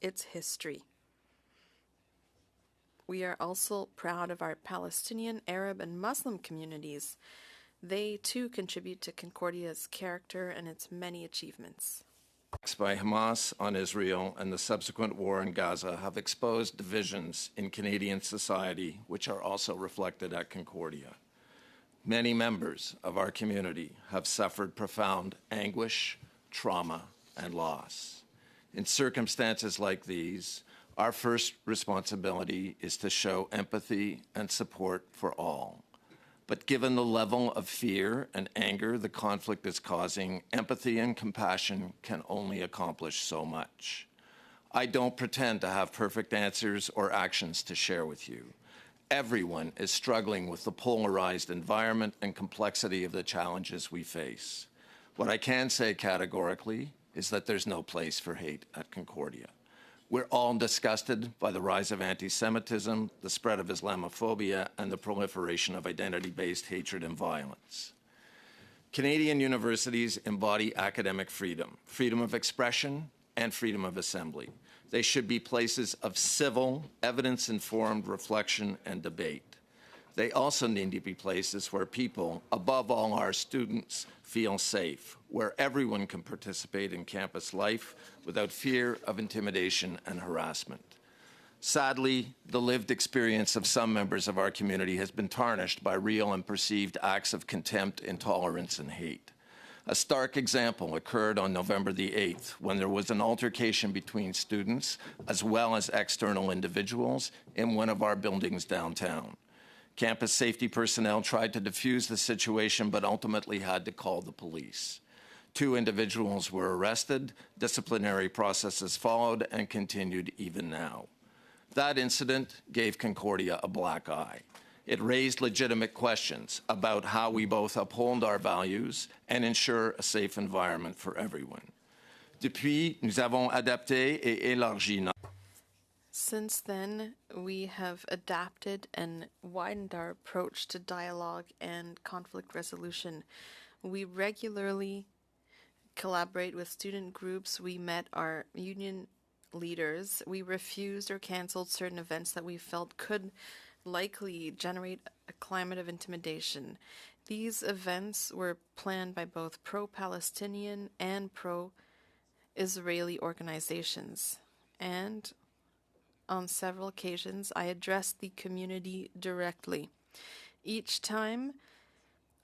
its history. We are also proud of our Palestinian, Arab, and Muslim communities. They, too, contribute to Concordia's character and its many achievements. Attacks by Hamas on Israel and the subsequent war in Gaza have exposed divisions in Canadian society, which are also reflected at Concordia. Many members of our community have suffered profound anguish, trauma, and loss. In circumstances like these, our first responsibility is to show empathy and support for all. But given the level of fear and anger the conflict is causing, empathy and compassion can only accomplish so much. I don't pretend to have perfect answers or actions to share with you. Everyone is struggling with the polarized environment and complexity of the challenges we face. What I can say categorically is that there's no place for hate at Concordia. We're all disgusted by the rise of anti-Semitism, the spread of Islamophobia, and the proliferation of identity-based hatred and violence. Canadian universities embody academic freedom, freedom of expression, and freedom of assembly. They should be places of civil, evidence-informed reflection and debate. They also need to be places where people, above all our students, feel safe, where everyone can participate in campus life without fear of intimidation and harassment. Sadly, the lived experience of some members of our community has been tarnished by real and perceived acts of contempt, intolerance, and hate. A stark example occurred on November the 8th when there was an altercation between students as well as external individuals in one of our buildings downtown. Campus safety personnel tried to defuse the situation but ultimately had to call the police. 2 individuals were arrested, disciplinary processes followed, and continued even now. That incident gave Concordia a black eye. It raised legitimate questions about how we both uphold our values and ensure a safe environment for everyone. Depuis, nous avons adapté et élargi notre... Since then, we have adapted and widened our approach to dialogue and conflict resolution. We regularly collaborate with student groups. We met our union leaders. We refused or canceled certain events that we felt could likely generate a climate of intimidation. These events were planned by both pro-Palestinian and pro-Israeli organizations. And on several occasions, I addressed the community directly. Each time,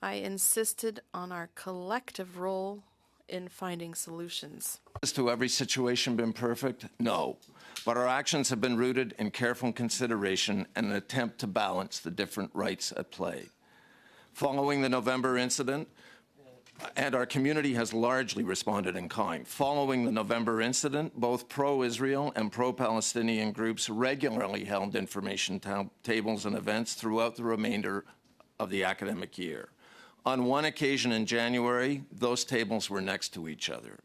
I insisted on our collective role in finding solutions. Has to every situation been perfect? No. But our actions have been rooted in careful consideration and an attempt to balance the different rights at play. Following the November incident, and our community has largely responded in kind. Following the November incident, both pro-Israel and pro-Palestinian groups regularly held information tables and events throughout the remainder of the academic year. On one occasion in January, those tables were next to each other.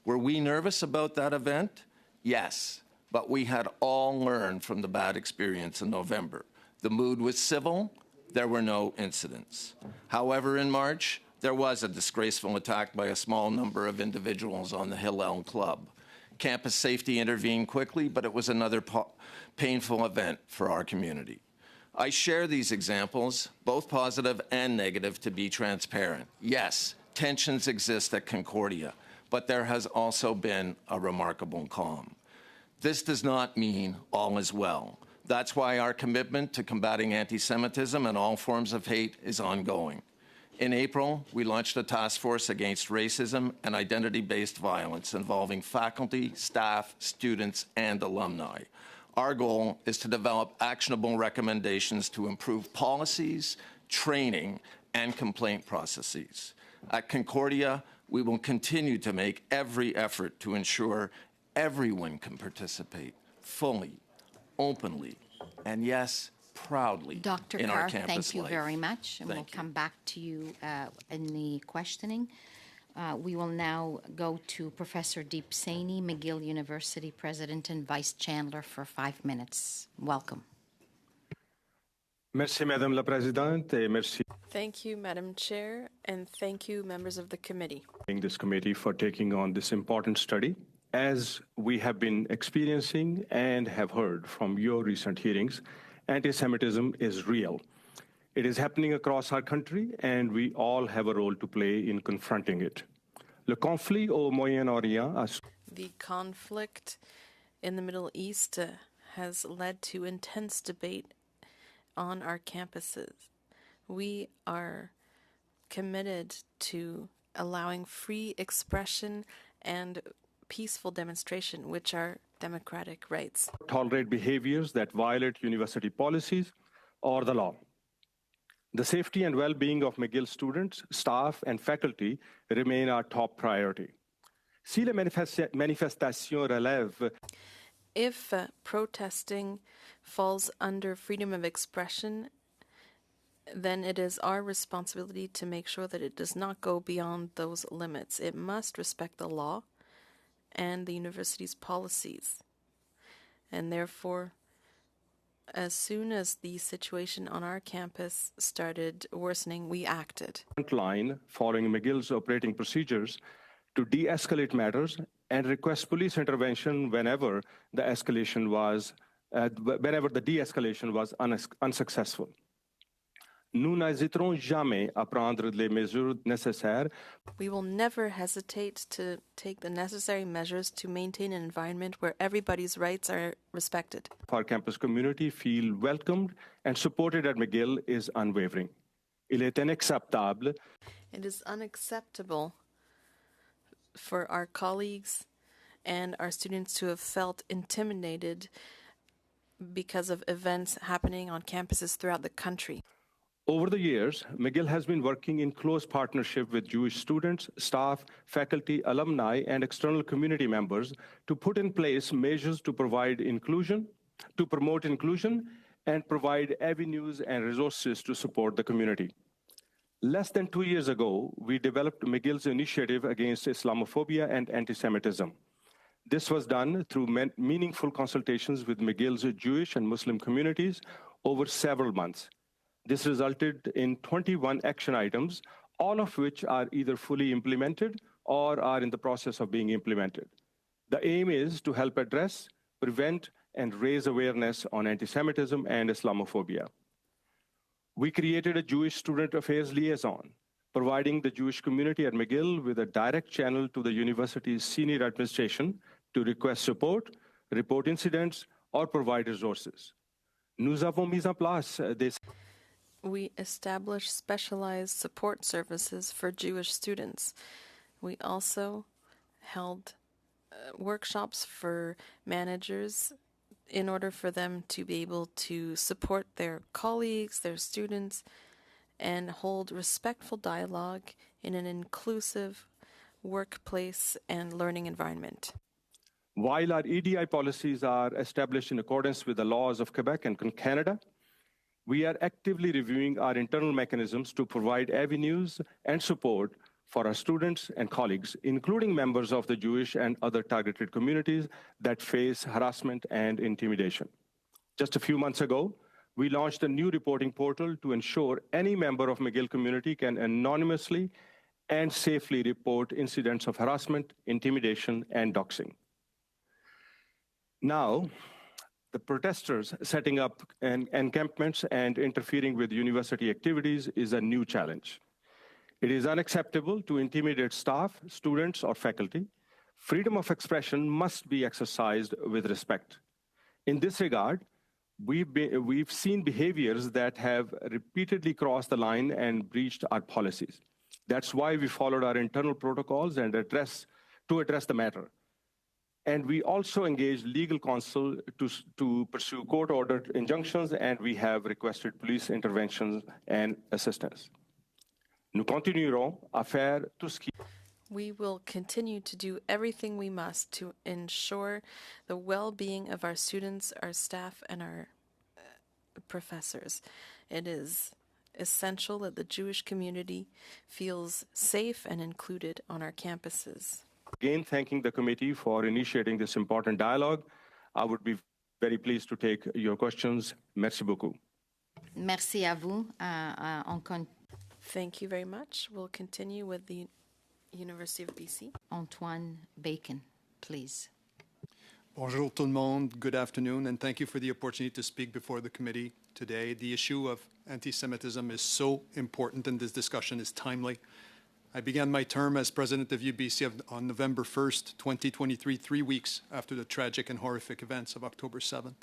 Were we nervous about that event? Yes, but we had all learned from the bad experience in November. The mood was civil. There were no incidents. However, in March, there was a disgraceful attack by a small number of individuals on the Hillel Club. Campus safety intervened quickly, but it was another painful event for our community. I share these examples, both positive and negative, to be transparent. Yes, tensions exist at Concordia, but there has also been a remarkable calm. This does not mean all is well. That's why our commitment to combating anti-Semitism and all forms of hate is ongoing. In April, we launched a task force against racism and identity-based violence involving faculty, staff, students, and alumni. Our goal is to develop actionable recommendations to improve policies, training, and complaint processes. At Concordia, we will continue to make every effort to ensure everyone can participate fully, openly, and yes, proudly Dr. in our Carr, campus thank you life. very much, and we'll come back to you in the questioning. We will now go to Professor Deep Saini, McGill University President and Vice Chancellor, for 5 minutes. Welcome. Merci, Madame la Présidente, et merci. Thank you, Madam Chair, and thank you, members of the committee. This committee for taking on this important study. As we have been experiencing and have heard from your recent hearings, anti-Semitism is real. It is happening across our country, and we all have a role to play in confronting it. Le conflit au Moyen-Orient a The conflict in the Middle East has led to intense debate on our campuses. We are committed to allowing free expression and peaceful demonstration, which are democratic rights. tolerate behaviors that violate university policies or the law. The safety and well-being of McGill students, staff, and faculty remain our top priority. Si les manifestations relèvent If protesting falls under freedom of expression, then it is our responsibility to make sure that it does not go beyond those limits. It must respect the law and the university's policies. And therefore, as soon as the situation on our campus started worsening, we acted. line following McGill's operating procedures to de-escalate matters and request police intervention whenever the de-escalation was unsuccessful. Nous n'hésiterons jamais à prendre les mesures nécessaires We will never hesitate to take the necessary measures to maintain an environment where everybody's rights are respected. for our campus community feel welcomed and supported at McGill is unwavering. Il est inacceptable It is unacceptable for our colleagues and our students to have felt intimidated because of events happening on campuses throughout the country. Over the years, McGill has been working in close partnership with Jewish students, staff, faculty, alumni, and external community members to put in place measures to promote inclusion, and provide avenues and resources to support the community. Less than 2 years ago, we developed McGill's initiative against Islamophobia and anti-Semitism. This was done through meaningful consultations with McGill's Jewish and Muslim communities over several months. This resulted in 21 action items, all of which are either fully implemented or are in the process of being implemented. The aim is to help address, prevent, and raise awareness on anti-Semitism and Islamophobia. We created a Jewish Student Affairs Liaison, providing the Jewish community at McGill with a direct channel to the university's senior administration to request support, report incidents, or provide resources. Nous avons mis en place des We established specialized support services for Jewish students. We also held workshops for managers in order for them to be able to support their colleagues, their students, and hold respectful dialogue in an inclusive workplace and learning environment. While our EDI policies are established in accordance with the laws of Quebec and Canada, we are actively reviewing our internal mechanisms to provide avenues and support for our students and colleagues, including members of the Jewish and other targeted communities that face harassment and intimidation. Just a few months ago, we launched a new reporting portal to ensure any member of McGill community can anonymously and safely report incidents of harassment, intimidation, and doxing. Now, the protesters setting up encampments and interfering with university activities is a new challenge. It is unacceptable to intimidate staff, students, or faculty. Freedom of expression must be exercised with respect. In this regard, we've seen behaviors that have repeatedly crossed the line and breached our policies. That's why we followed our internal protocols and to address the matter. And we also engaged legal counsel to pursue court-ordered injunctions, and we have requested police interventions and assistance. Nous continuerons à faire tout ce qui We will continue to do everything we must to ensure the well-being of our students, our staff, and our professors. It is essential that the Jewish community feels safe and included on our campuses. Again, thanking the committee for initiating this important dialogue. I would be very pleased to take your questions. Merci beaucoup. Merci à vous. Thank you very much. We'll continue with the University of BC. Antoine Bacon. please. Bonjour tout le monde, good afternoon, and thank you for the opportunity to speak before the committee today. The issue of anti-Semitism is so important and this discussion is timely. I began my term as president of UBC on November 1st, 2023, 3 weeks after the tragic and horrific events of October 7th.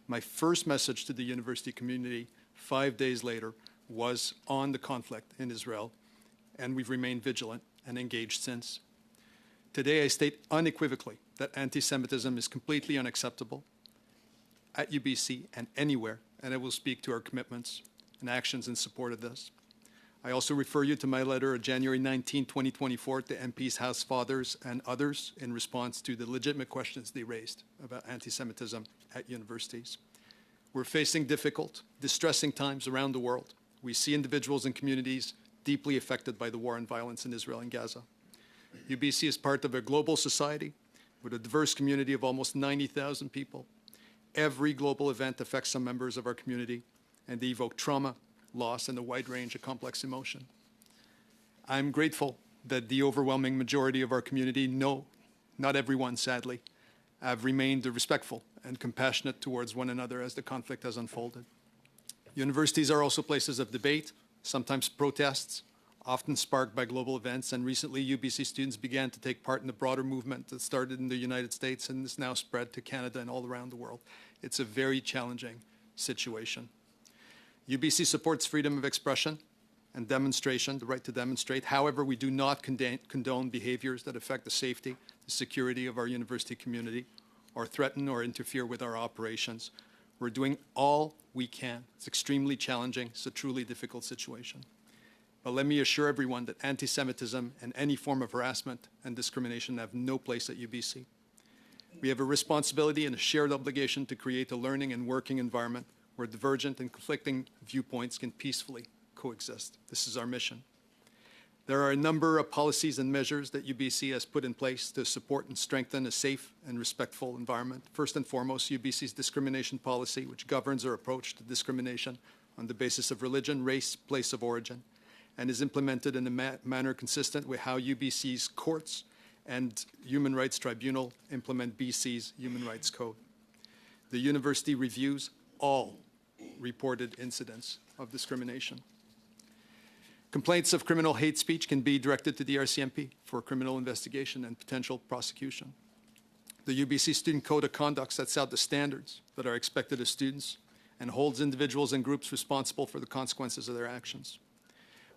My first message to the university community 5 days later was on the conflict in Israel, and we've remained vigilant and engaged since. Today, I state unequivocally that anti-Semitism is completely unacceptable at UBC and anywhere, and I will speak to our commitments and actions in support of this. I also refer you to my letter of January 19, 2024 to MPs, House Fathers, and others in response to the legitimate questions they raised about anti-Semitism at universities. We're facing difficult, distressing times around the world. We see individuals and communities deeply affected by the war and violence in Israel and Gaza. UBC is part of a global society with a diverse community of almost 90,000 people. Every global event affects some members of our community, and they evoke trauma, loss, and a wide range of complex emotion. I'm grateful that the overwhelming majority of our community, no, not everyone, sadly, have remained respectful and compassionate towards one another as the conflict has unfolded. Universities are also places of debate, sometimes protests, often sparked by global events, and recently UBC students began to take part in the broader movement that started in the United States and is now spread to Canada and all around the world. It's a very challenging situation. UBC supports freedom of expression and demonstration, the right to demonstrate. However, we do not condone behaviors that affect the safety, the security of our university community, or threaten or interfere with our operations. We're doing all we can. It's extremely challenging. It's a truly difficult situation. But let me assure everyone that anti-Semitism and any form of harassment and discrimination have no place at UBC. We have a responsibility and a shared obligation to create a learning and working environment where divergent and conflicting viewpoints can peacefully coexist. This is our mission. There are a number of policies and measures that UBC has put in place to support and strengthen a safe and respectful environment. First and foremost, UBC's discrimination policy, which governs our approach to discrimination on the basis of religion, race, place of origin, and is implemented in a manner consistent with how UBC's courts and Human Rights Tribunal implement BC's Human Rights Code. The university reviews all reported incidents of discrimination. Complaints of criminal hate speech can be directed to the RCMP for criminal investigation and potential prosecution. The UBC Student Code of Conduct sets out the standards that are expected of students and holds individuals and groups responsible for the consequences of their actions.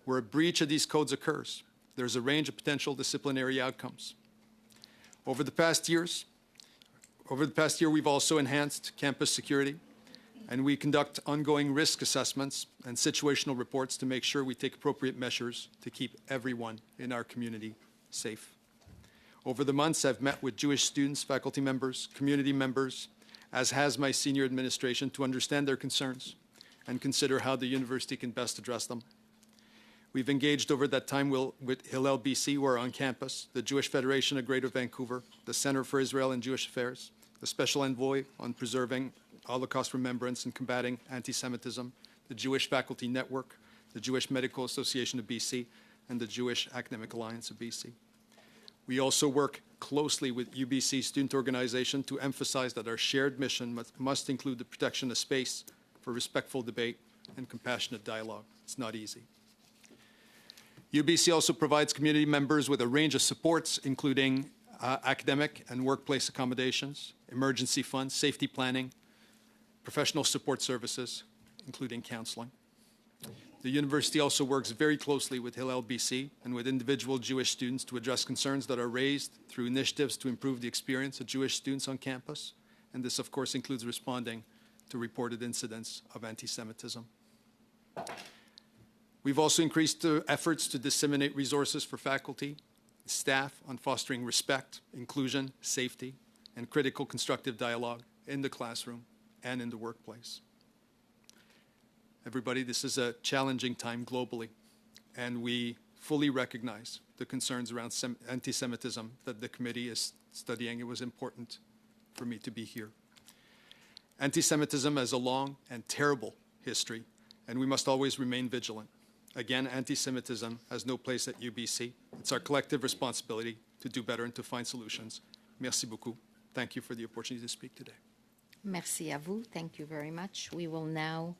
Where a breach of these codes occurs, there's a range of potential disciplinary outcomes. Over the past year, we've also enhanced campus security, and we conduct ongoing risk assessments and situational reports to make sure we take appropriate measures to keep everyone in our community safe. Over the months, I've met with Jewish students, faculty members, community members, as has my senior administration, to understand their concerns and consider how the university can best address them. We've engaged over that time with Hillel BC, who are on campus, the Jewish Federation of Greater Vancouver, the Center for Israel and Jewish Affairs, the Special Envoy on Preserving Holocaust Remembrance and Combating Anti-Semitism, the Jewish Faculty Network, the Jewish Medical Association of BC, and the Jewish Academic Alliance of BC. We also work closely with UBC student organization to emphasize that our shared mission must include the protection of space for respectful debate and compassionate dialogue. It's not easy. UBC also provides community members with a range of supports, including academic and workplace accommodations, emergency funds, safety planning, professional support services, including counseling. The university also works very closely with Hillel BC and with individual Jewish students to address concerns that are raised through initiatives to improve the experience of Jewish students on campus. And this, of course, includes responding to reported incidents of anti-Semitism. We've also increased efforts to disseminate resources for faculty, staff on fostering respect, inclusion, safety, and critical constructive dialogue in the classroom and in the workplace. Everybody, this is a challenging time globally, and we fully recognize the concerns around anti-Semitism that the committee is studying. It was important for me to be here. Anti-Semitism has a long and terrible history, and we must always remain vigilant. Again, anti-Semitism has no place at UBC. It's our collective responsibility to do better and to find solutions Merci beaucoup. Thank you for the opportunity to speak today. Merci à vous. Thank you very much. We will now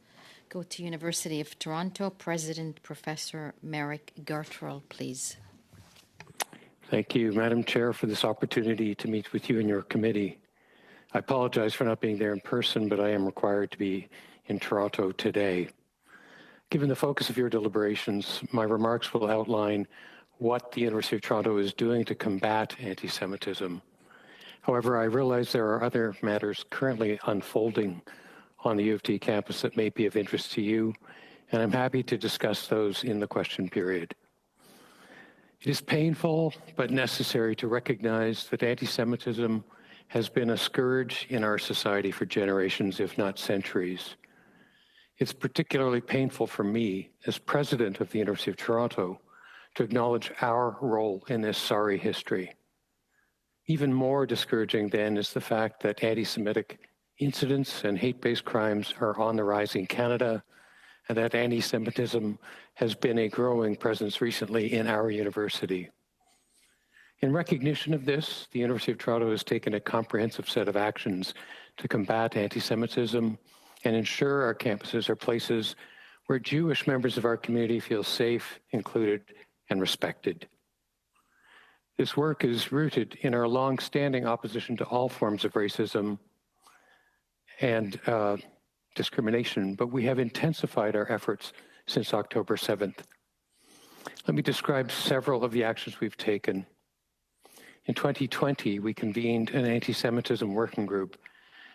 go to University of Toronto. President Professor Merrick Gartrell, please. Thank you, Madam Chair, for this opportunity to meet with you and your committee. I apologize for not being there in person, but I am required to be in Toronto today. Given the focus of your deliberations, my remarks will outline what the University of Toronto is doing to combat anti-Semitism. However, I realize there are other matters currently unfolding on the U of T campus that may be of interest to you, and I'm happy to discuss those in the question period. It is painful but necessary to recognize that anti-Semitism has been a scourge in our society for generations, if not centuries. It's particularly painful for me, as president of the University of Toronto, to acknowledge our role in this sorry history. Even more discouraging, then, is the fact that anti-Semitic incidents and hate-based crimes are on the rise in Canada, and that anti-Semitism has been a growing presence recently in our university. In recognition of this, the University of Toronto has taken a comprehensive set of actions to combat anti-Semitism and ensure our campuses are places where Jewish members of our community feel safe, included, and respected. This work is rooted in our long-standing opposition to all forms of racism and discrimination, but we have intensified our efforts since October 7th. Let me describe several of the actions we've taken. In 2020, we convened an anti-Semitism working group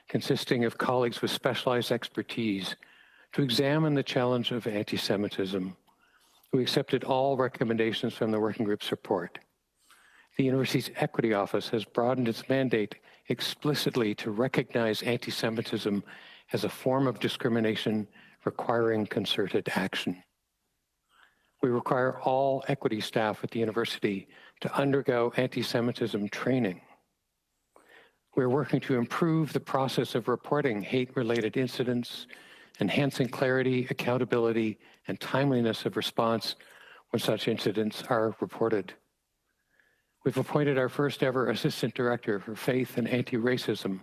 consisting of colleagues with specialized expertise to examine the challenge of anti-Semitism. We accepted all recommendations from the working group's report. The university's Equity Office has broadened its mandate explicitly to recognize anti-Semitism as a form of discrimination requiring concerted action. We require all equity staff at the university to undergo anti-Semitism training. We're working to improve the process of reporting hate-related incidents, enhancing clarity, accountability, and timeliness of response when such incidents are reported. We've appointed our first ever Assistant Director for Faith and Anti-Racism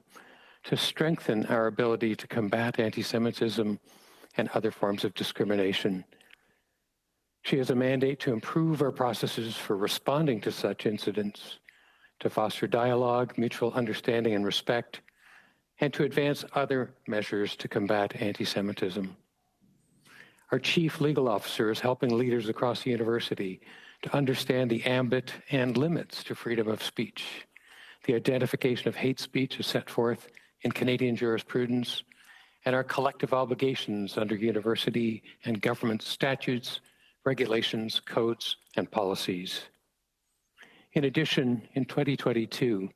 to strengthen our ability to combat anti-Semitism and other forms of discrimination. She has a mandate to improve our processes for responding to such incidents, to foster dialogue, mutual understanding and respect, and to advance other measures to combat anti-Semitism. Our Chief Legal Officer is helping leaders across the university to understand the ambit and limits to freedom of speech. The identification of hate speech is set forth in Canadian jurisprudence, and our collective obligations under university and government statutes, regulations, codes, and policies. In addition, in 2022,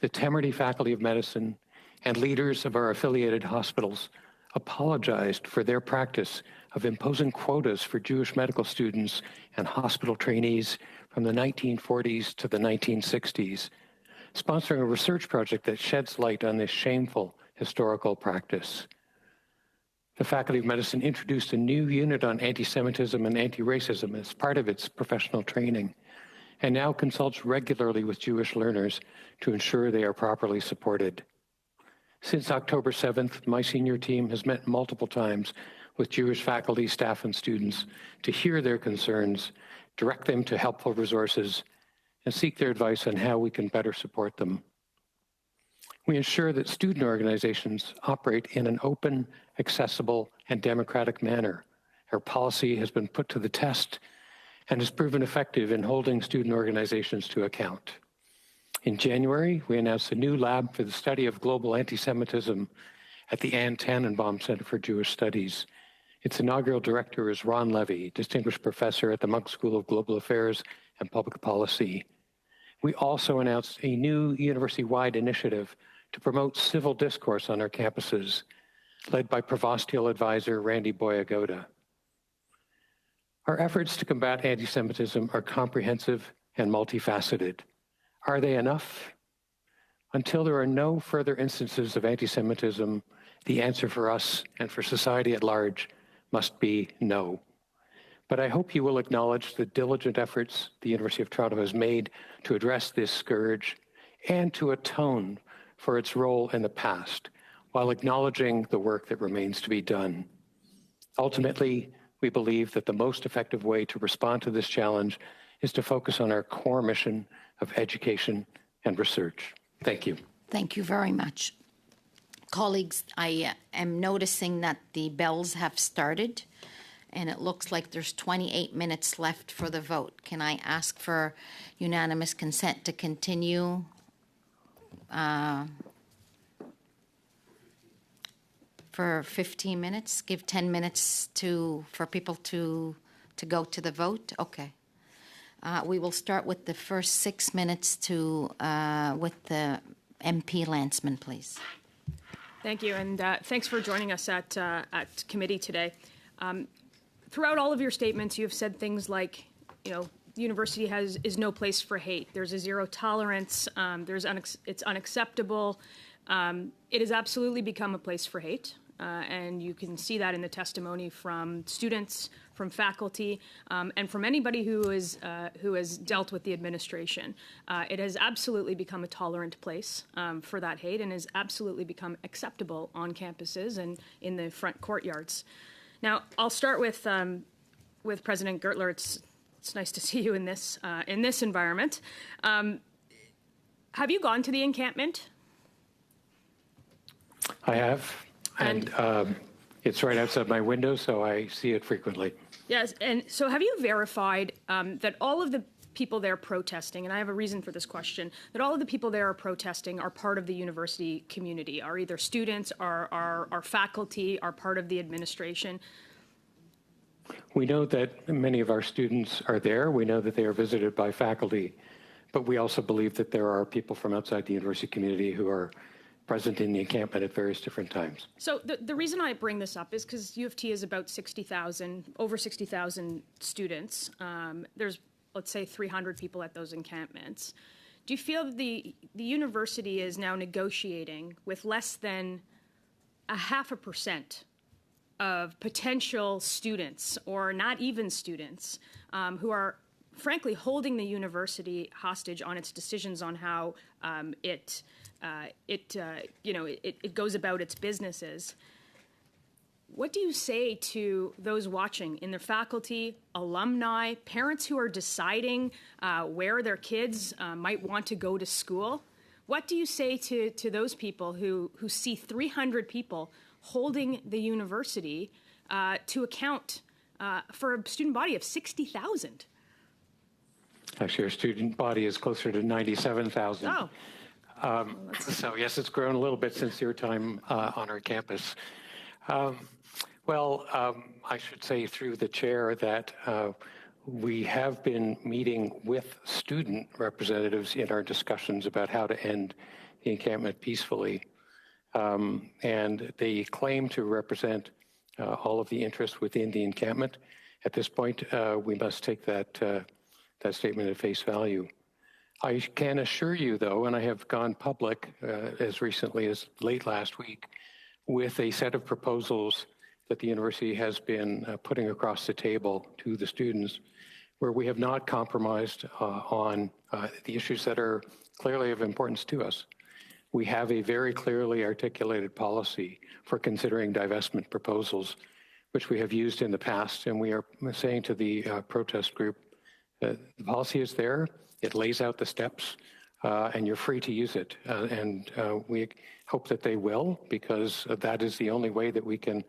the Temerity Faculty of Medicine and leaders of our affiliated hospitals apologized for their practice of imposing quotas for Jewish medical students and hospital trainees from the 1940s to the 1960s, sponsoring a research project that sheds light on this shameful historical practice. The Faculty of Medicine introduced a new unit on anti-Semitism and anti-racism as part of its professional training, and now consults regularly with Jewish learners to ensure they are properly supported. Since October 7th, my senior team has met multiple times with Jewish faculty, staff, and students to hear their concerns, direct them to helpful resources, and seek their advice on how we can better support them. We ensure that student organizations operate in an open, accessible, and democratic manner. Our policy has been put to the test and has proven effective in holding student organizations to account. In January, we announced a new lab for the study of global anti-Semitism at the Anne Tannenbaum Center for Jewish Studies. Its inaugural director is Ron Levy, distinguished professor at the Munk School of Global Affairs and Public Policy. We also announced a new university-wide initiative to promote civil discourse on our campuses, led by Provostial Advisor Randy Boyagoda. Our efforts to combat anti-Semitism are comprehensive and multifaceted. Are they enough? Until there are no further instances of anti-Semitism, the answer for us and for society at large must be no. But I hope you will acknowledge the diligent efforts the University of Toronto has made to address this scourge and to atone for its role in the past, while acknowledging the work that remains to be done. Ultimately, we believe that the most effective way to respond to this challenge is to focus on our core mission of education and research. Thank you. Thank you very much. Colleagues, I am noticing that the bells have started, and it looks like there's 28 minutes left for the vote. Can I ask for unanimous consent to continue for 15 minutes? Give 10 minutes for people to go to the vote? Okay. We will start with the first 6 minutes with the MP Landsman, please. Thank you, and thanks for joining us at committee today. Throughout all of your statements, you have said things like, the university is no place for hate. There's a zero tolerance. It's unacceptable. It has absolutely become a place for hate, and you can see that in the testimony from students, from faculty, and from anybody who has dealt with the administration. It has absolutely become a tolerant place for that hate, and has absolutely become acceptable on campuses and in the front courtyards. Now, I'll start with President Gertler. It's nice to see you in this environment. Have you gone to the encampment? I have, and it's right outside my window, so I see it frequently. Yes, and so have you verified that all of the people there protesting, and I have a reason for this question, that all of the people there are protesting are part of the university community, are either students, are faculty, are part of the administration? We know that many of our students are there. We know that they are visited by faculty, but we also believe that there are people from outside the university community who are present in the encampment at various different times. So the reason I bring this up is because U of T is about over 60,000 students. There's, let's say, 300 people at those encampments. Do you feel that the university is now negotiating with less than 0.5% of potential students, or not even students, who are frankly holding the university hostage on its decisions on how it goes about its businesses? What do you say to those watching, in their faculty, alumni, parents who are deciding where their kids might want to go to school? What do you say to those people who see 300 people holding the university to account for a student body of 60,000? Actually, our student body is closer to 97,000. Oh. So yes, it's grown a little bit since your time on our campus. I should say through the chair that we have been meeting with student representatives in our discussions about how to end the encampment peacefully. And they claim to represent all of the interests within the encampment. At this point, we must take that statement at face value. I can assure you, though, and I have gone public as recently as late last week with a set of proposals that the university has been putting across the table to the students, where we have not compromised on the issues that are clearly of importance to us. We have a very clearly articulated policy for considering divestment proposals, which we have used in the past, and we are saying to the protest group, the policy is there. It lays out the steps, and you're free to use it. And we hope that they will, because that is the only way that we can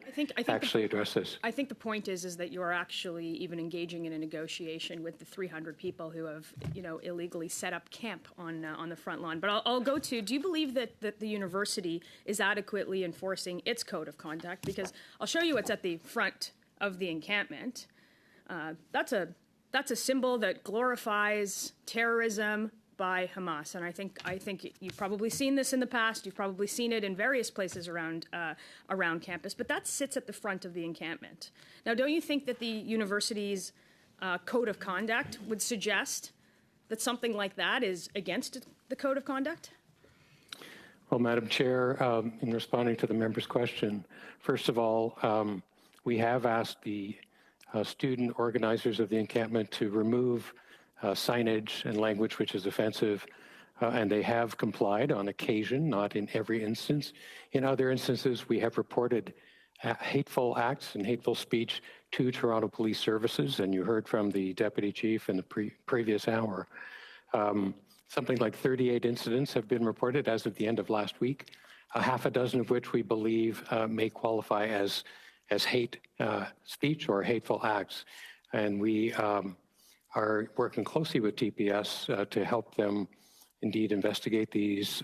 actually address this. I think the point is that you are actually even engaging in a negotiation with the 300 people who have, illegally set up camp on the front lawn. But I'll go to, do you believe that the university is adequately enforcing its code of conduct? Because I'll show you what's at the front of the encampment. That's a symbol that glorifies terrorism by Hamas, and I think you've probably seen this in the past. You've probably seen it in various places around campus. But that sits at the front of the encampment. Now, don't you think that the university's code of conduct would suggest that something like that is against the code of conduct? Well, Madam Chair, in responding to the member's question, first of all, we have asked the student organizers of the encampment to remove signage and language which is offensive and they have complied on occasion, not in every instance. In other instances, we have reported hateful acts and hateful speech to Toronto Police Services, and you heard from the Deputy Chief in the previous hour. Something like 38 incidents have been reported as of the end of last week, a half a dozen of which we believe may qualify as hate speech or hateful acts. And we are working closely with TPS to help them indeed investigate these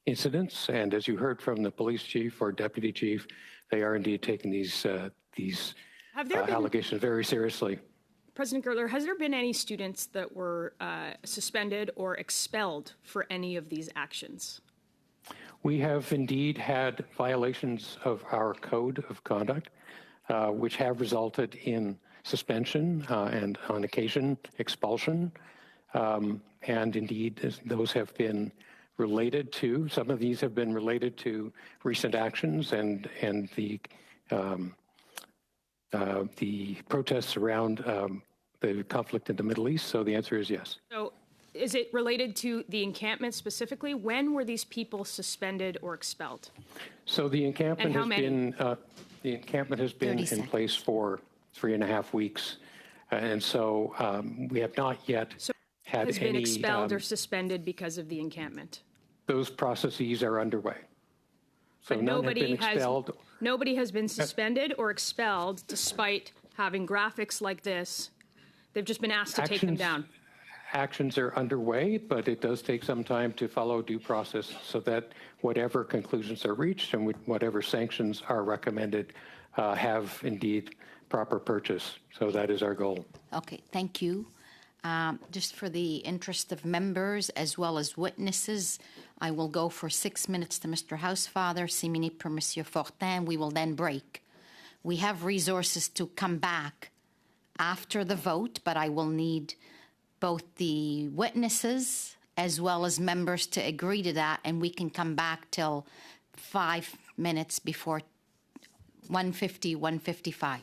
incidents. And as you heard from the police chief or deputy chief, they are indeed taking these allegations very seriously. President Gertler, has there been any students that were suspended or expelled for any of these actions? We have indeed had violations of our code of conduct, which have resulted in suspension and on occasion expulsion. And indeed, those have been related to, some of these have been related to recent actions and the protests around the conflict in the Middle East. So the answer is yes. So is it related to the encampment specifically? When were these people suspended or expelled? So the encampment has been in place for 3.5 weeks. And so we have not yet had has been any expelled or suspended because of the encampment? Those processes are underway. So But none have been expelled. nobody has been suspended or expelled despite having graphics like this. They've just been asked to take them down. Actions are underway, but it does take some time to follow due process so that whatever conclusions are reached and whatever sanctions are recommended have indeed proper purchase. So that is our goal. Okay, thank you. Just for the interest of members as well as witnesses, I will go for 6 minutes to Mr. Housefather, 6 minutes per Monsieur Fortin. We will then break. We have resources to come back after the vote, but I will need both the witnesses as well as members to agree to that, and we can come back till 5 minutes before 1:50, 1:55.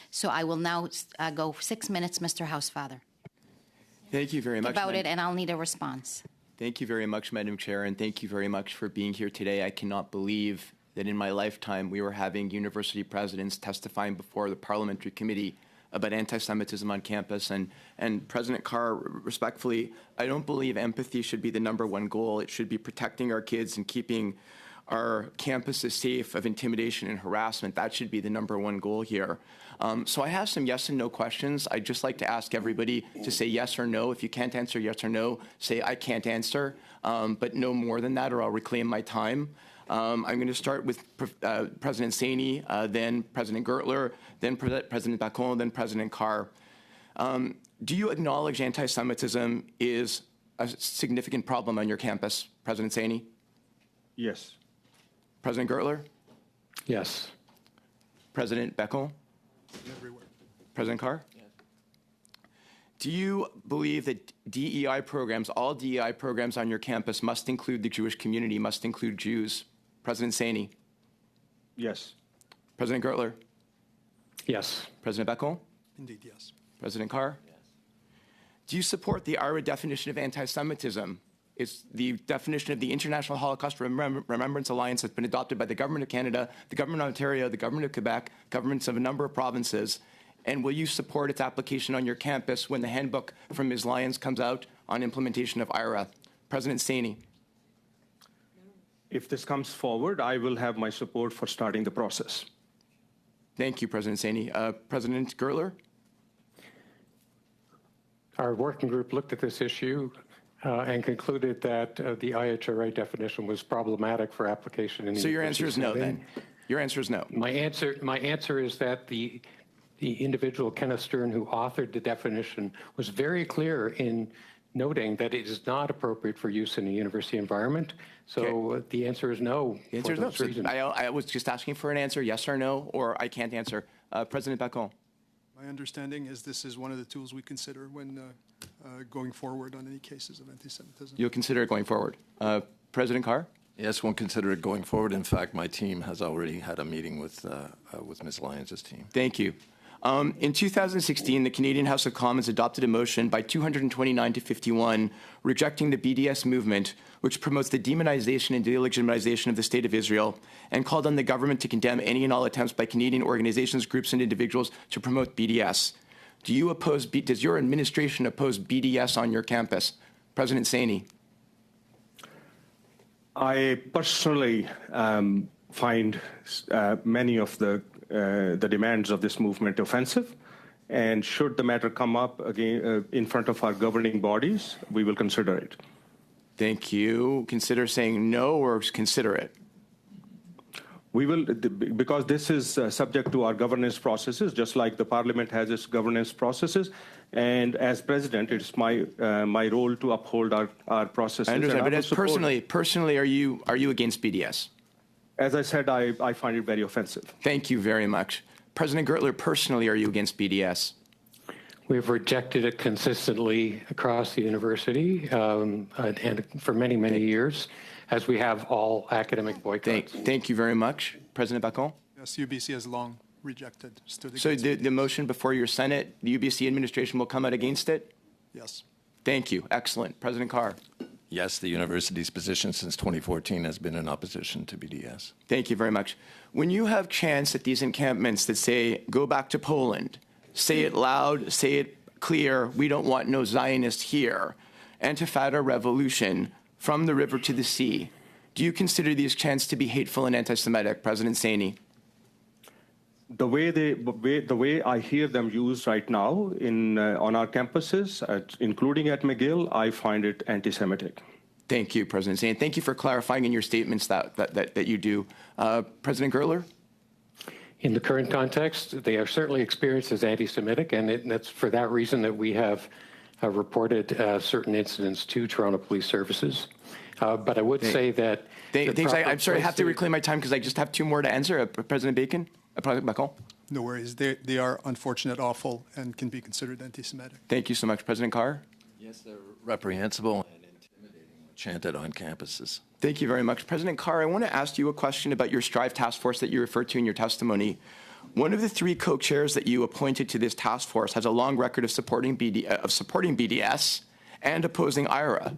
So I will now go 6 minutes, Mr. Housefather. Thank you very much. About it, and I'll need a response. Thank you very much, Madam Chair, and thank you very much for being here today. I cannot believe that in my lifetime we were having university presidents testifying before the parliamentary committee about anti-Semitism on campus. And President Carr, respectfully, I don't believe empathy should be the #1 goal. It should be protecting our kids and keeping our campuses safe of intimidation and harassment. That should be the #1 goal here. So I have some yes and no questions. I'd just like to ask everybody to say yes or no. If you can't answer yes or no, say I can't answer, but no more than that, or I'll reclaim my time. I'm going to start with President Saini, then President Gertler, then President Bacon, then President Carr. Do you acknowledge anti-Semitism is a significant problem on your campus, President Saini? Yes. President Gertler? Yes. President Bacon? Everywhere. President Carr? Yes. Do you believe that DEI programs, all DEI programs on your campus must include the Jewish community, must include Jews? President Saini? Yes. President Gertler? Yes. President Bacon? Indeed, yes. President Carr? Yes. Do you support the IRA definition of anti-Semitism? It's the definition of the International Holocaust Remembrance Alliance that's been adopted by the Government of Canada, the Government of Ontario, the Government of Quebec, governments of a number of provinces. And will you support its application on your campus when the handbook from Ms. Lyons comes out on implementation of IRA? President Saini? If this comes forward, I will have my support for starting the process. Thank you, President Saini. President Gertler? Our working group looked at this issue and concluded that the IHRA definition was problematic for application in the So your answer is no, then? Your answer is no. My answer is that the individual, Kenneth Stern, who authored the definition, was very clear in noting that it is not appropriate for use in a university environment. So the answer is no. The answer is no. So I was just asking for an answer, yes or no, or I can't answer. President Bacon? My understanding is this is one of the tools we consider when going forward on any cases of anti-Semitism. You'll consider it going forward. President Carr? Yes, we'll consider it going forward. In fact, my team has already had a meeting with Ms. Lyons' team. Thank you. In 2016, the Canadian House of Commons adopted a motion by 229 to 51 rejecting the BDS movement, which promotes the demonization and delegitimization of the State of Israel, and called on the government to condemn any and all attempts by Canadian organizations, groups, and individuals to promote BDS. Does your administration oppose BDS on your campus? President Saini. I personally find many of the demands of this movement offensive, and should the matter come up again in front of our governing bodies, we will consider it. Thank you. Consider saying no or consider it? We will, because this is subject to our governance processes, just like the Parliament has its governance processes. And as President, it's my role to uphold our processes. I understand, but as personally, are you against BDS? As I said, I find it very offensive. Thank you very much. President Gertler, personally, are you against BDS? We've rejected it consistently across the university and for many, many years, as we have all academic boycotts. Thank you very much. President Bacon? Yes, UBC has long rejected. So the motion before your Senate, the UBC administration will come out against it? Yes. Thank you. Excellent. President Carr? Yes, the university's position since 2014 has been in opposition to BDS. Thank you very much. When you have chants at these encampments that say, go back to Poland, say it loud, say it clear, we don't want no Zionists here, Intifada revolution, from the river to the sea, do you consider these chants to be hateful and anti-Semitic, President Saini? The way I hear them used right now on our campuses, including at McGill, I find it anti-Semitic. Thank you, President Saini. Thank you for clarifying in your statements that you do. President Gertler? In the current context, they are certainly experienced as anti-Semitic, and that's for that reason that we have reported certain incidents to Toronto Police Services. But I would say that... I'm sorry, I have to reclaim my time because I just have two more to answer. President Bacon? President Bacon? No worries. They are unfortunate, awful, and can be considered anti-Semitic. Thank you so much. President Carr? Yes, they're reprehensible and intimidating when chanted on campuses. Thank you very much. President Carr, I want to ask you a question about your STRIVE task force that you referred to in your testimony. One of the three co-chairs that you appointed to this task force has a long record of supporting BDS and opposing IRA,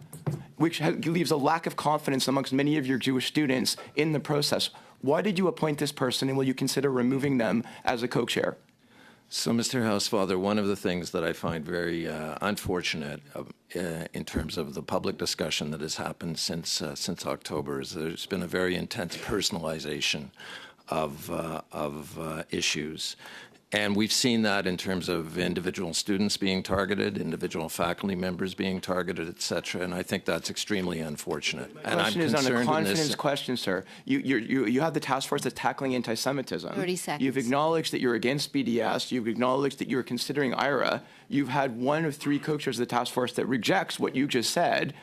which leaves a lack of confidence amongst many of your Jewish students in the process. Why did you appoint this person, and will you consider removing them as a co-chair? So, Mr. Housefather, one of the things that I find very unfortunate in terms of the public discussion that has happened since October is there's been a very intense personalization of issues. And we've seen that in terms of individual students being targeted, individual faculty members being targeted, et cetera. And I think that's extremely unfortunate. My question is on a confidence question, sir. You have the task force that's tackling anti-Semitism. 30 seconds. You've acknowledged that you're against BDS. You've acknowledged that you're considering IRA. You've had one of three co-chairs of the task force that rejects what you just said.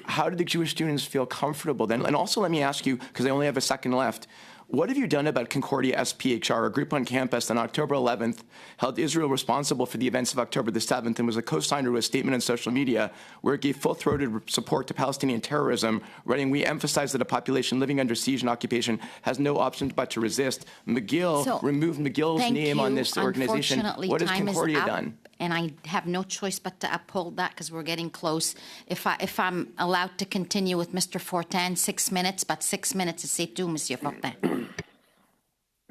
How do the Jewish students feel comfortable then? And also let me ask you, because I only have a second left, what have you done about Concordia SPHR, a group on campus on October 11th, held Israel responsible for the events of October the 7th and was a co-signer to a statement on social media where it gave full-throated support to Palestinian terrorism, writing, we emphasize that a population living under siege and occupation has no option but to resist. McGill removed McGill's name on this organization. What has Concordia done? And I have no choice but to uphold that because we're getting close. If I'm allowed to continue with Mr. Fortin, 6 minutes, but 6 minutes, c'est tout, Monsieur Fortin.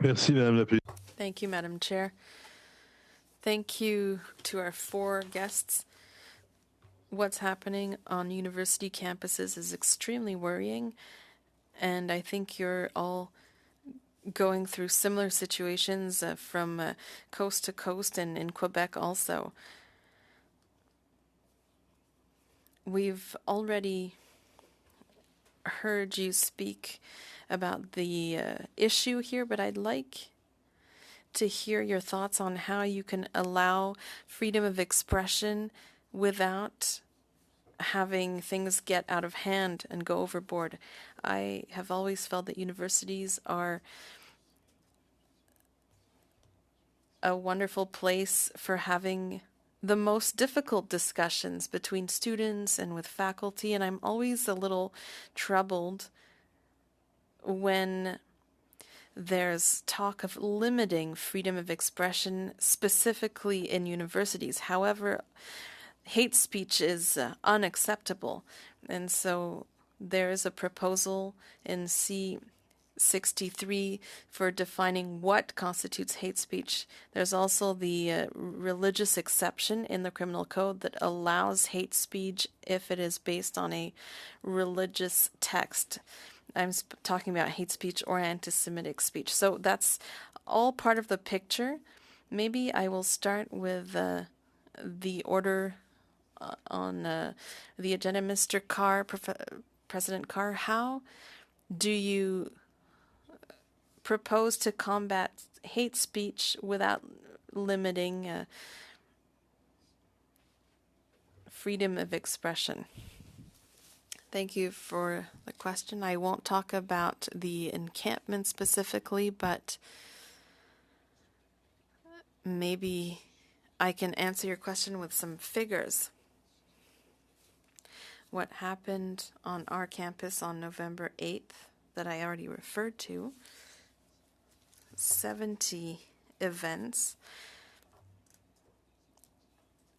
Merci, Madame la Présidente. Thank you, Madam Chair. Thank you to our four guests. What's happening on university campuses is extremely worrying, and I think you're all going through similar situations from coast to coast and in Quebec also. We've already heard you speak about the issue here, but I'd like to hear your thoughts on how you can allow freedom of expression without having things get out of hand and go overboard. I have always felt that universities are a wonderful place for having the most difficult discussions between students and with faculty, and I'm always a little troubled when there's talk of limiting freedom of expression specifically in universities. However, hate speech is unacceptable. And so there is a proposal in C63 for defining what constitutes hate speech. There's also the religious exception in the criminal code that allows hate speech if it is based on a religious text. I'm talking about hate speech or anti-Semitic speech. So that's all part of the picture. Maybe I will start with the order on the agenda. Mr. Carr, President Carr, how do you propose to combat hate speech without limiting freedom of expression? Thank you for the question. I won't talk about the encampment specifically, but maybe I can answer your question with some figures. What happened on our campus on November 8th that I already referred to, 70 events,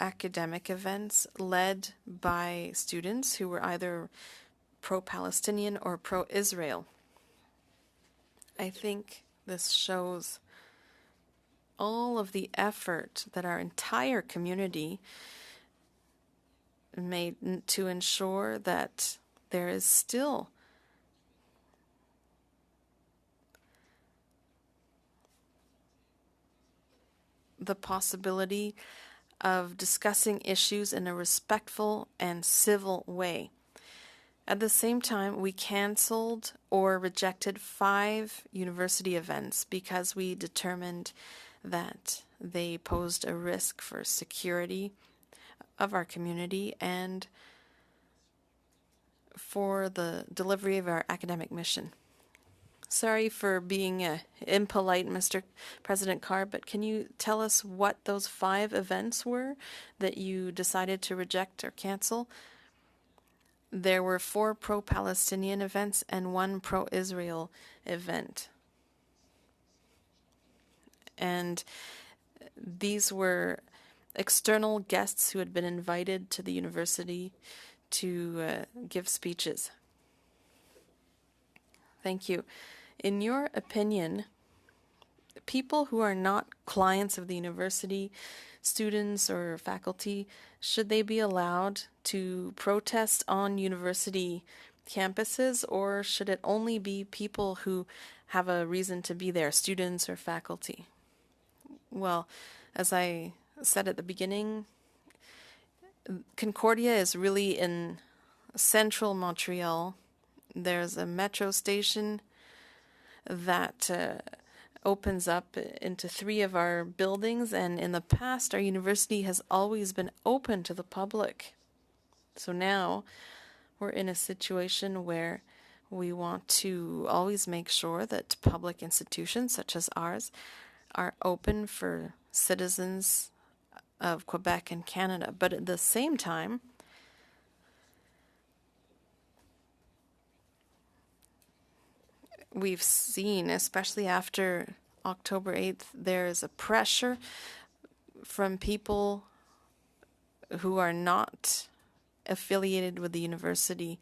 academic events led by students who were either pro-Palestinian or pro-Israel. I think this shows all of the effort that our entire community made to ensure that there is still the possibility of discussing issues in a respectful and civil way. At the same time, we canceled or rejected 5 university events because we determined that they posed a risk for security of our community and for the delivery of our academic mission. Sorry for being impolite, Mr. President Carr, but can you tell us what those 5 events were that you decided to reject or cancel? There were 4 pro-Palestinian events and 1 pro-Israel event. And these were external guests who had been invited to the university to give speeches. Thank you. In your opinion, people who are not clients of the university, students or faculty, should they be allowed to protest on university campuses, or should it only be people who have a reason to be there, students or faculty? Well, as I said at the beginning, Concordia is really in central Montreal. There's a metro station that opens up into 3 of our buildings, and in the past our university has always been open to the public. So now we're in a situation where we want to always make sure that public institutions such as ours are open for citizens of Quebec and Canada. But at the same time, we've seen, especially after October 8th, there's a pressure from people who are not affiliated with the university.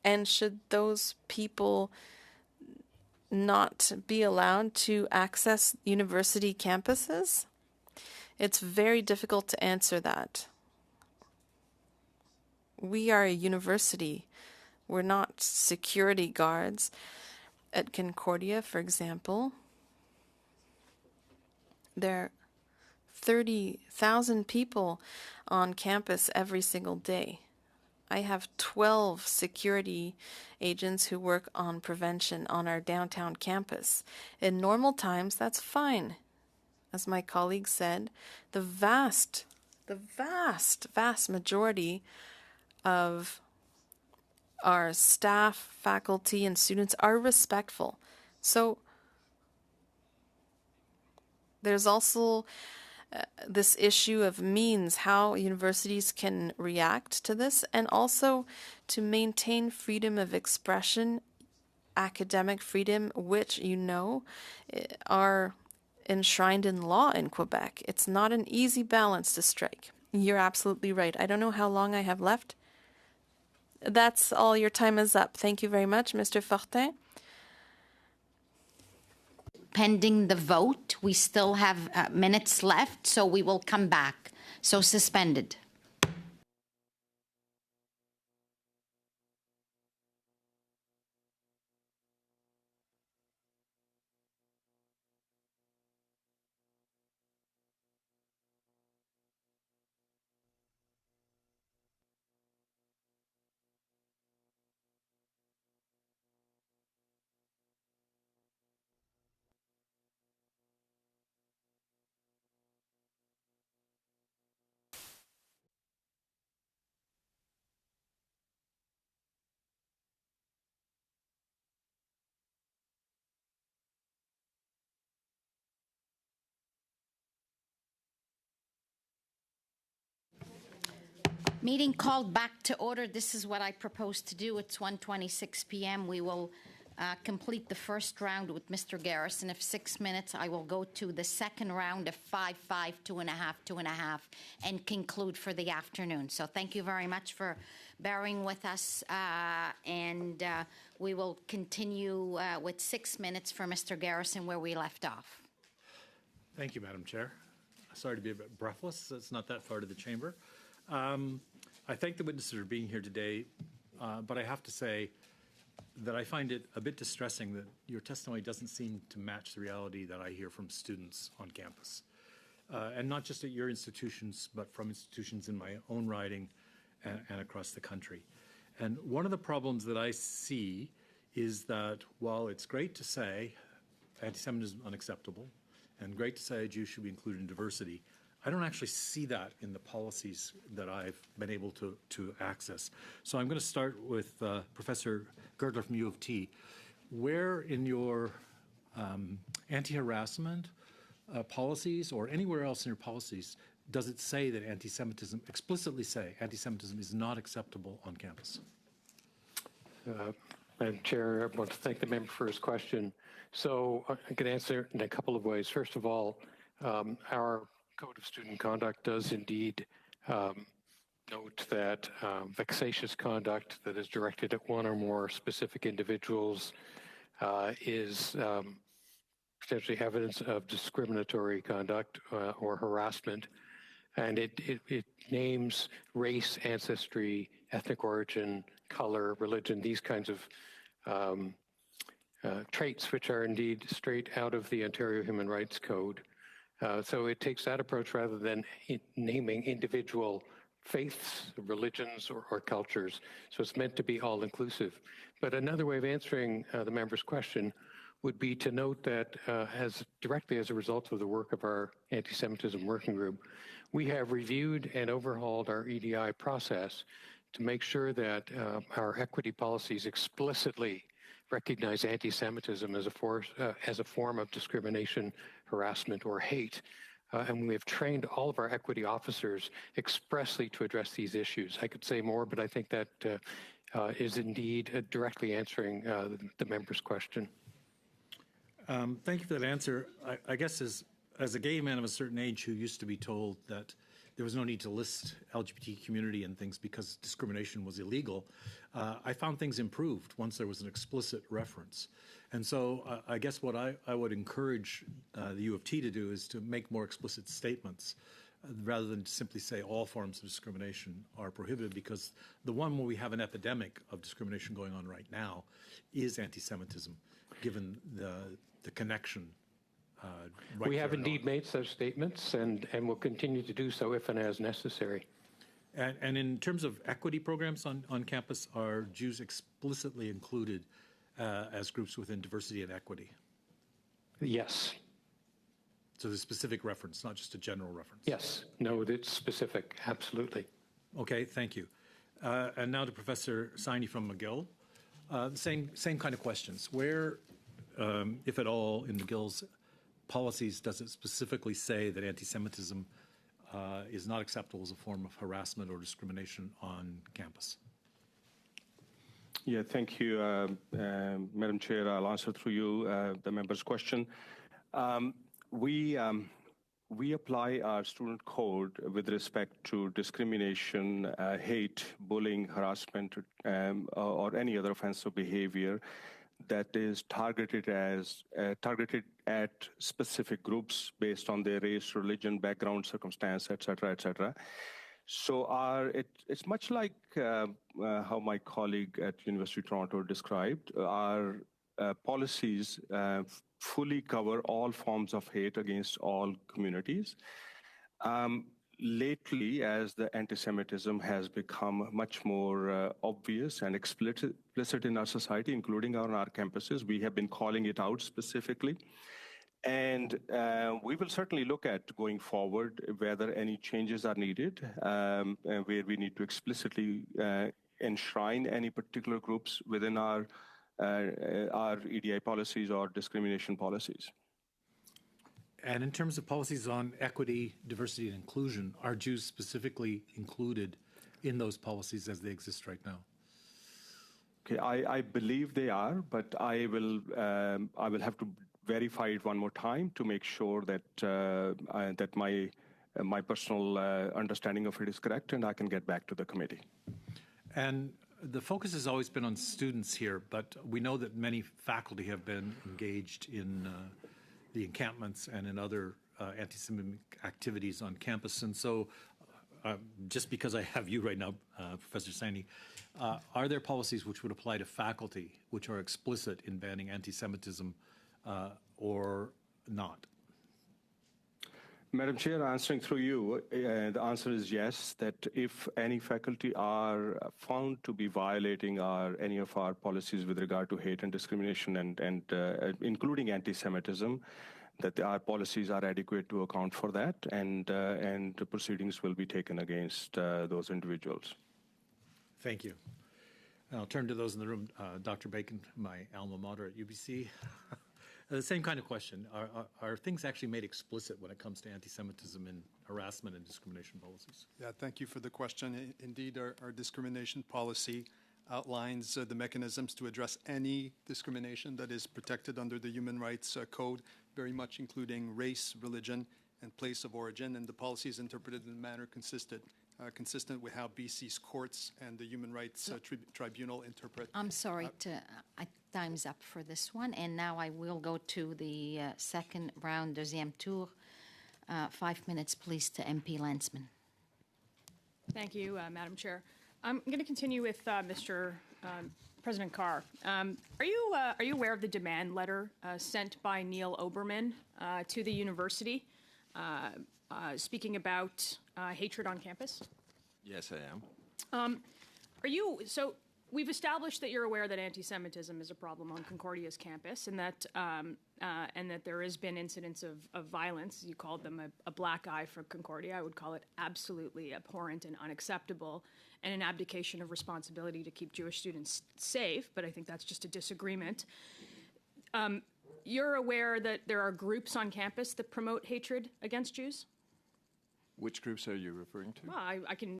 And should those people not be allowed to access university campuses? It's very difficult to answer that. We are a university. We're not security guards. At Concordia, for example, there are 30,000 people on campus every single day. I have 12 security agents who work on prevention on our downtown campus. In normal times, that's fine. As my colleague said, the vast majority of our staff, faculty, and students are respectful. So there's also this issue of means, how universities can react to this, and also to maintain freedom of expression. academic freedom, which are enshrined in law in Quebec. It's not an easy balance to strike. You're absolutely right. I don't know how long I have left. That's all. Your time is up. Thank you very much, Mr. Fortin. Pending the vote, we still have minutes left, so we will come back. So suspended. Meeting called back to order. This is what I propose to do. It's 1:26 p.m. We will complete the first round with Mr. Garrison of 6 minutes. I will go to the second round of 5, 5, 2.5, 2.5, and conclude for the afternoon. So thank you very much for bearing with us, and we will continue with 6 minutes for Mr. Garrison where we left off. Thank you, Madam Chair. Sorry to be a bit breathless. It's not that far to the chamber. I thank the witnesses for being here today, but I have to say that I find it a bit distressing that your testimony doesn't seem to match the reality that I hear from students on campus. And not just at your institutions, but from institutions in my own riding and across the country. And one of the problems that I see is that while it's great to say anti-Semitism is unacceptable and great to say Jews should be included in diversity, I don't actually see that in the policies that I've been able to access. So I'm going to start with Professor Girdler from U of T. Where in your anti-harassment policies or anywhere else in your policies does it say that anti-Semitism, explicitly say anti-Semitism is not acceptable on campus? Madam Chair, I want to thank the member for his question. So I can answer in a couple of ways. First of all, our Code of Student Conduct does indeed note that vexatious conduct that is directed at one or more specific individuals is potentially evidence of discriminatory conduct or harassment. And it names race, ancestry, ethnic origin, color, religion, these kinds of traits, which are indeed straight out of the Ontario Human Rights Code. So it takes that approach rather than naming individual faiths, religions, or cultures. So it's meant to be all-inclusive. But another way of answering the member's question would be to note that directly as a result of the work of our anti-Semitism working group, we have reviewed and overhauled our EDI process to make sure that our equity policies explicitly recognize anti-Semitism as a form of discrimination, harassment, or hate. And we have trained all of our equity officers expressly to address these issues. I could say more, but I think that is indeed directly answering the member's question. Thank you for that answer. I guess as a gay man of a certain age who used to be told that there was no need to list LGBT community and things because discrimination was illegal, I found things improved once there was an explicit reference. And so I guess what I would encourage the U of T to do is to make more explicit statements rather than to simply say all forms of discrimination are prohibited, because the one where we have an epidemic of discrimination going on right now is anti-Semitism, given the connection. We have indeed made such statements and will continue to do so if and as necessary. And in terms of equity programs on campus, are Jews explicitly included as groups within diversity and equity? Yes. So there's a specific reference, not just a general reference? Yes. No, it's specific. Absolutely. Okay, thank you. And now to Professor Saini from McGill. Same kind of questions. Where, if at all, in McGill's policies does it specifically say that anti-Semitism is not acceptable as a form of harassment or discrimination on campus? Yeah, thank you, Madam Chair. I'll answer through you the member's question. We apply our student code with respect to discrimination, hate, bullying, harassment, or any other offensive behavior that is targeted at specific groups based on their race, religion, background, circumstance, et cetera. So it's much like how my colleague at University of Toronto described. Our policies fully cover all forms of hate against all communities. Lately, as the anti-Semitism has become much more obvious and explicit in our society, including on our campuses, we have been calling it out specifically. And we will certainly look at going forward whether any changes are needed, where we need to explicitly enshrine any particular groups within our EDI policies or discrimination policies. And in terms of policies on equity, diversity, and inclusion, are Jews specifically included in those policies as they exist right now? Okay, I believe they are, but I will have to verify it one more time to make sure that that my personal understanding of it is correct, and I can get back to the committee. And the focus has always been on students here, but we know that many faculty have been engaged in the encampments and in other anti-Semitic activities on campus. And so just because I have you right now, Professor Saini, are there policies which would apply to faculty which are explicit in banning anti-Semitism or not? Madam Chair, answering through you, the answer is yes, that if any faculty are found to be violating any of our policies with regard to hate and discrimination and including anti-Semitism, that our policies are adequate to account for that, and the proceedings will be taken against those individuals. Thank you. And I'll turn to those in the room. Dr. Bacon, my alma mater at UBC. The same kind of question. Are things actually made explicit when it comes to anti-Semitism and harassment and discrimination policies? Yeah, thank you for the question. Indeed, our discrimination policy outlines the mechanisms to address any discrimination that is protected under the Human Rights Code, very much including race, religion, and place of origin, and the policy is interpreted in a manner consistent with how BC's courts and the Human Rights Tribunal interpret. I'm sorry, time's up for this one, and now I will go to the second round, deuxième tour. 5 minutes, please, to MP Lansman. Thank you, Madam Chair. I'm going to continue with Mr. President Carr. Are you aware of the demand letter sent by Neil Oberman to the university speaking about hatred on campus? Yes, I am. So we've established that you're aware that anti-Semitism is a problem on Concordia's campus, and that there has been incidents of violence. You called them a black eye for Concordia. I would call it absolutely abhorrent and unacceptable, and an abdication of responsibility to keep Jewish students safe. But I think that's just a disagreement. You're aware that there are groups on campus that promote hatred against Jews? Which groups are you referring to? Well, I can